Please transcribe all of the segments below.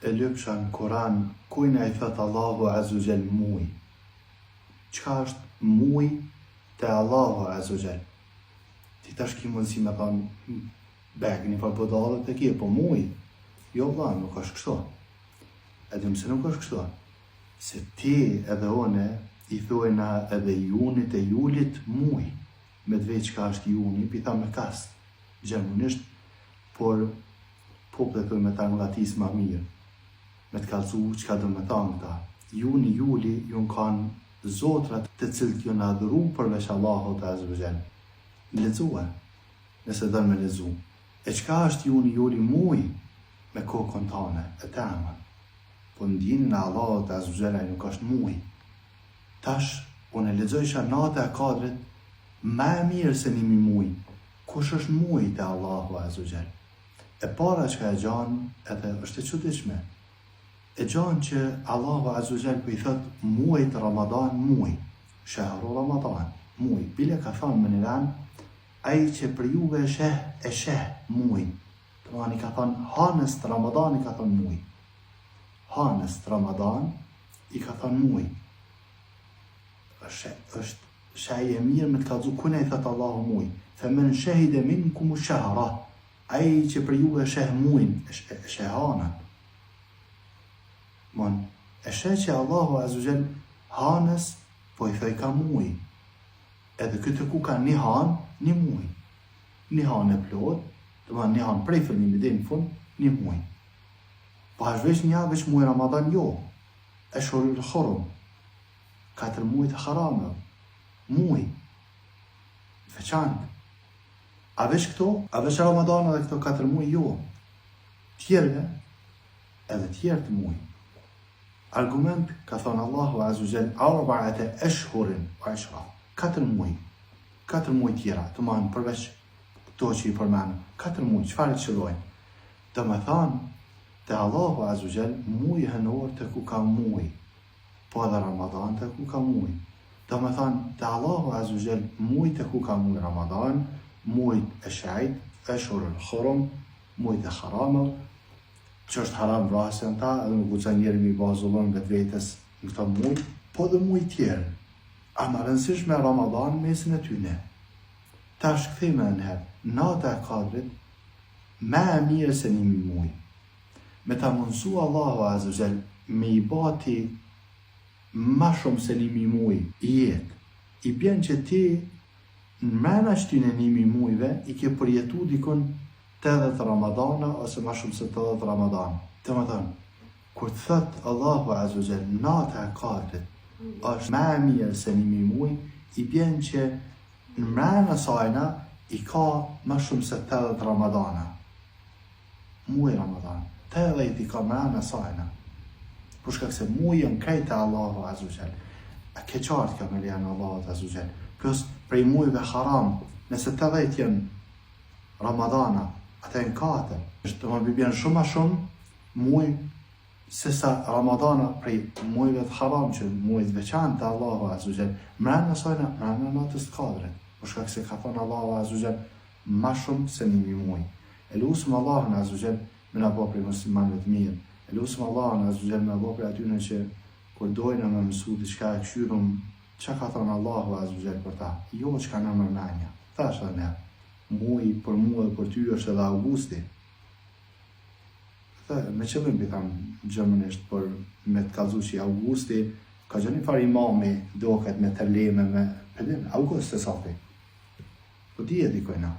e lypsha në Kur'an, kujna i thot Allahu Azza wa Jall muj. Çka është muj te Allahu Azza wa Jall? Ti tash ki mundësi me thonë, begni për budallet e kje, po muj. Jo vlla, nuk është kështu. Edhim se nuk është kështu. Se ti edhe one i thojna edhe junit e julit muj. Me dvej qka është juni, pita me kast. Gjermunisht, por popët e thoj me ta në latis ma mirë. Me të kalcu qka do me thanë ta. Juni, juli, ju në kanë zotrat të cilët ju në adhuru përveç Allahut Azza wa Jall. Lexua, nëse dhe me lezu. E qka është juni, juli, muj? Me kokën tane, e tema. Po në dinin e Allahut Azza wa Jall nuk është muj. Tash, unë e lexojsha nata e kadrit, ma e mirë se nimi muj. Kush është muj te Allahu Azza wa Jall? E para qka e gjanë, edhe është e çuditshme. E gjanë që Allahu Azza wa Jall për i thot muajt Ramadan muj. Shahru Ramadan muj. Bile ka thonë më një ranë, ai që për juve e sheh muj. Të mani ka thonë hanës të Ramadan i ka thonë muj. Hanës të Ramadan i ka thonë muj. është shaj e mirë me të kalzu kuna i thot Allahu muj. Femen shahide minkum shahra. Ai që për juve sheh mujn, e sheh hanën. Mon, e sheh që Allahu Azza wa Jall hanës, po i thoj ka muj. Edhe këtë ku ka një hanë, një muj. Një hanë e plot, të ma një hanë prej fillimi dhe në fund, një muj. Po është veç një veç muj Ramadan jo. E shorur të Hurum. 4 muj të harame. Muj. Veçantë. A veç këto? A veç Ramadan edhe këto 4 muj jo. Tjerve, edhe tjerë të muj. Argument, ka thonë Allahu Azza wa Jall, arba'ate ashhurin wa ashra. 4 muj. 4 muj tjera, të manë përveç këto që i përmenë. 4 muj, qëfar të qëllojnë? Të me thanë, të Allahu Azza wa Jall, muj hënor të ku ka muj. Po edhe Ramadan të ku ka muj. Të me thanë, të Allahu Azza wa Jall, muj të ku ka muj Ramadan, mujt e shajt, ashhurul Hurum, mujt e haramëv, që është haram vrasën ta, edhe më guca njerë mi bazullon vetë vetës në këta mujt, po dhe mujt tjerë. A më rëndësish me Ramadan mesin e tyne. Ta është këthime në herë, nata e kadrit, me e mirë se nimi muj. Me ta mundësu Allahu Azza wa Jall, me i bati ma shumë se nimi muj i jetë. I bjen që ti në mrena shtyne nimi mujve, i ke përjetu dikun 80 Ramadana, ose ma shumë se 80 Ramadana. Të më thënë, kur të thëtë Allahu Azza wa Jall, nata e kadrit, është me mirë se nimi muj, i bjen që në mrena sajna, i ka ma shumë se 80 Ramadana. Muj Ramadan, 80 i ka mrena sajna. Për shkak se mujën krejtë Allahu Azza wa Jall. A ke qartë ka me lianë Allahu Azza wa Jall. Plus prej mujve haram, nëse 80 jenë Ramadana, atë e në 4. Të më bibjen shumë a shumë muj, se sa Ramadana prej mujve të haram, që mujt veçanë të Allahu Azza wa Jall, mrenë nësojna, mrenë natës të kadrit. Për shkak se ka thonë Allahu Azza wa Jall, ma shumë se nimi muj. E lusëm Allahun Azza wa Jall, me në bo prej muslimanve të mirë. E lusëm Allahun Azza wa Jall, me në bo prej atyne që kur dojnë me mësu diçka e këshyrum, që ka thonë Allahu Azza wa Jall për ta? Jo që ka në mërnanja. Thash dhe ne, muj për mua dhe për ty është edhe Augusti. Dhe me qëllim për thamë gjërmënisht, për me të kalzu që Augusti, ka gjëni far imami doket me tërleme me pëllim, August e safi. Po di e dikojna.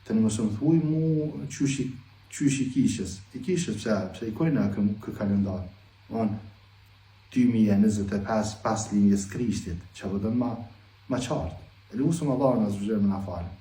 Të në mësëm thuj mu qysh i kishës. I kishës pse i kojna kë kalendar. 2025 pas linjës Krishtit, që vëdën ma qartë. E lusëm Allahun Azza wa Jall me na falë.